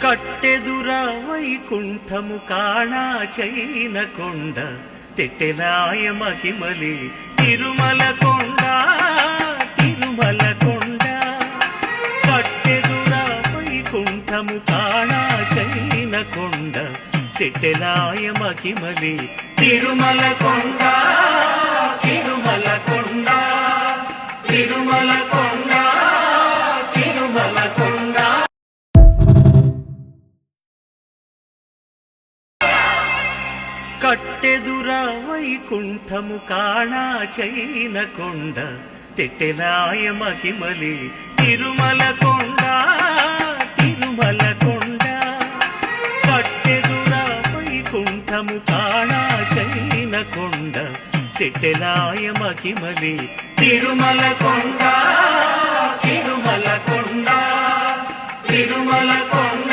కట్టెదురా వైకుంఠము కాణా చైన కొండ తెట్టెలాయ మహిమలి తిరుమల కొండ తిరుమల కొండ. కట్టెదురా వైకుంఠము కాణా చైన కొండ తెట్టెలాయ మహిమలి తిరుమల కొండ తిరుమల కొండ తిరుమల కొండ తిరుమల కొండ. కట్టెదురా వైకుంఠము కాణా చైన కొండ తెట్టెలాయ మహిమలి తిరుమల కొండ తిరుమల కొండ. కట్టెదురా వైకుంఠము కాణా చైన కొండ తెట్టెలాయ మహిమలి తిరుమల కొండ తిరుమల కొండ తిరుమల కొండ